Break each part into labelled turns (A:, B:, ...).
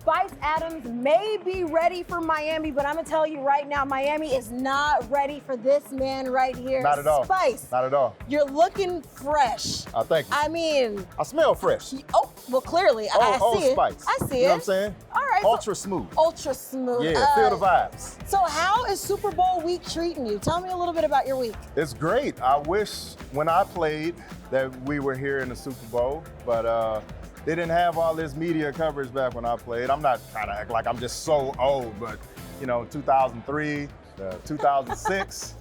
A: Spice Adams may be ready for Miami, but I'm gonna tell you right now, Miami is not ready for this man right here.
B: Not at all.
A: Spice.
B: Not at all.
A: You're looking fresh.
B: Thank you.
A: I mean,
B: I smell fresh.
A: oh, well, clearly, I
B: Old
A: see it.
B: Spice.
A: I see it.
B: You know what I'm saying?
A: All right.
B: Ultra smooth.
A: Ultra smooth.
B: Yeah, feel the vibes.
A: So how is Super Bowl week treating you? Tell me a little bit about your week.
B: It's great. I wish when I played that we were here in the Super Bowl, but they didn't have all this media coverage back when I played. I'm not trying to act like I'm just so old, but 2003, 2006,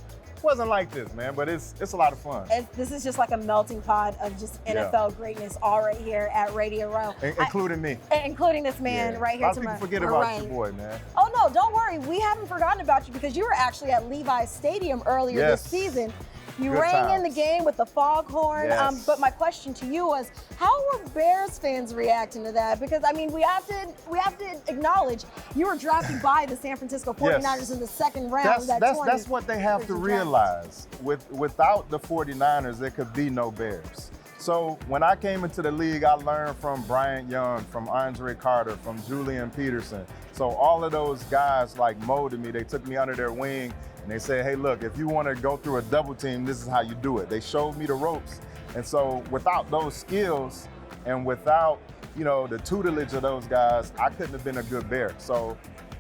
B: wasn't like this, man, but it's a lot of fun.
A: This is just like a melting pot of just NFL greatness all right here at Radio Row.
B: Including me.
A: Including this man right here.
B: A lot of people forget about your boy, man.
A: Oh, no, don't worry. We haven't forgotten about you because you were actually at Levi's Stadium earlier this season. You rang in the game with the foghorn, but my question to you was, how were Bears fans reacting to that? Because I mean, we have to acknowledge you were drafted by the San Francisco 49ers in the second round.
B: That's what they have to realize. Without the 49ers, there could be no Bears. So when I came into the league, I learned from Bryant Young, from Andre Carter, from Julian Peterson. So all of those guys like molded me. They took me under their wing. And they said, hey, look, if you want to go through a double team, this is how you do it. They showed me the ropes. And so without those skills and without, the tutelage of those guys, I couldn't have been a good Bear. So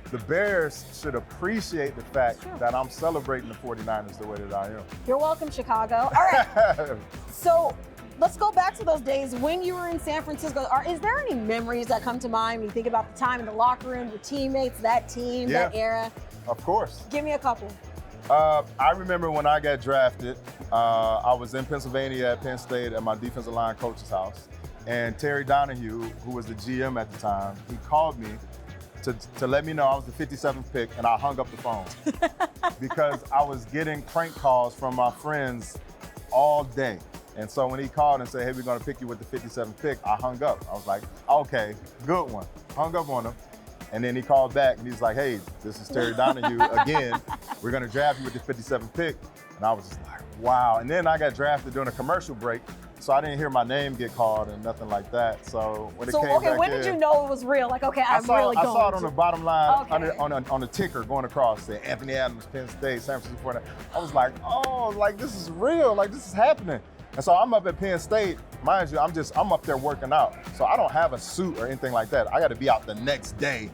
B: the Bears should appreciate the fact that I'm celebrating the 49ers the way that I am.
A: You're welcome, Chicago. All right. So let's go back to those days when you were in San Francisco. Is there any memories that come to mind when you think about the time in the locker room, your teammates, that team, that era?
B: Of course.
A: Give me a couple.
B: I remember when I got drafted, I was in Pennsylvania at Penn State at my defensive line coach's house. And Terry Donahue, who was the GM at the time, he called me to let me know I was the 57th pick, and I hung up the phone because I was getting prank calls from my friends all day. And so when he called and said, hey, we're going to pick you with the 57th pick, I hung up. I was like, okay, good one. Hung up on him. And then he called back and he's like, hey, this is Terry Donahue again. We're going to draft you with the 57th pick. And I was just like, wow. And then I got drafted during a commercial break. So I didn't hear my name get called and nothing like that. So when it came back
A: when did you know it was real? Like, okay, I saw
B: it on the bottom line on the ticker going across, saying Anthony Adams, Penn State, San Francisco 49ers. I was like, oh, like this is real. Like this is happening. And so I'm up at Penn State. Mind you, I'm up there working out. So I don't have a suit or anything like that. I got to be out the next day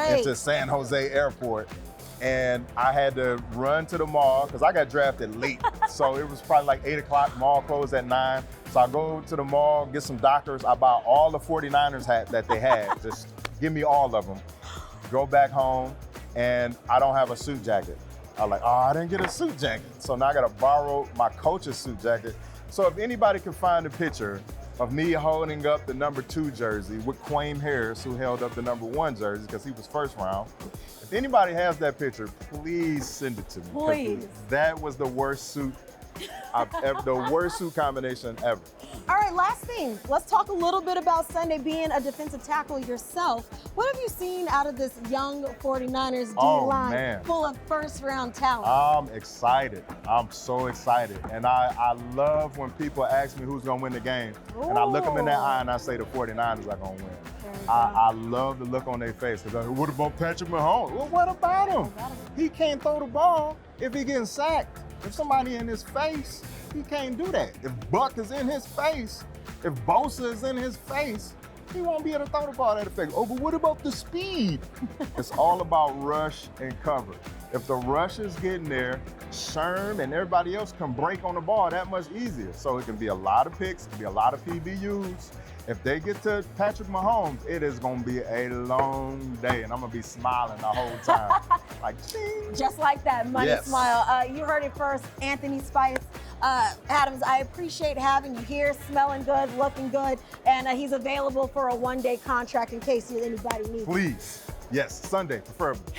B: into San Jose Airport. And I had to run to the mall because I got drafted late. So it was probably like 8 o'clock, mall closed at 9. So I go to the mall, get some Dockers. I buy all the 49ers hats that they had. Just give me all of them. Go back home, and I don't have a suit jacket. I'm like, oh, I didn't get a suit jacket. So now I got to borrow my coach's suit jacket. So if anybody can find a picture of me holding up the number 2 jersey with Quayne Harris, who held up the number 1 jersey because he was first round. If anybody has that picture, please send it to me.
A: Please.
B: That was the worst suit the worst suit combination ever.
A: All right, last thing. Let's talk a little bit about Sunday. Being a defensive tackle yourself, what have you seen out of this young 49ers D-line full of first-round talent?
B: I'm excited. I'm so excited. And I love when people ask me who's going to win the game. Ooh. And I look them in that eye and I say the 49ers are going to win. I love the look on their face. They're like, what about Patrick Mahomes? Well, what about him? He can't throw the ball if he getting sacked. If somebody in his face, he can't do that. If Buck is in his face, if Bosa is in his face, he won't be able to throw the ball that effect. Oh, but what about the speed? It's all about rush and cover. If the rush is getting there, Sherm and everybody else can break on the ball that much easier. So it can be a lot of picks, it can be a lot of PBUs. If they get to Patrick Mahomes, it is going to be a long day, and I'm going to be smiling the whole time. Like, ching.
A: Just like that, money smile. You heard it first, Anthony Spice. Adams, I appreciate having you here, smelling good, looking good, and he's available for a one-day contract in case anybody needs it.
B: Please. Yes, Sunday, preferably.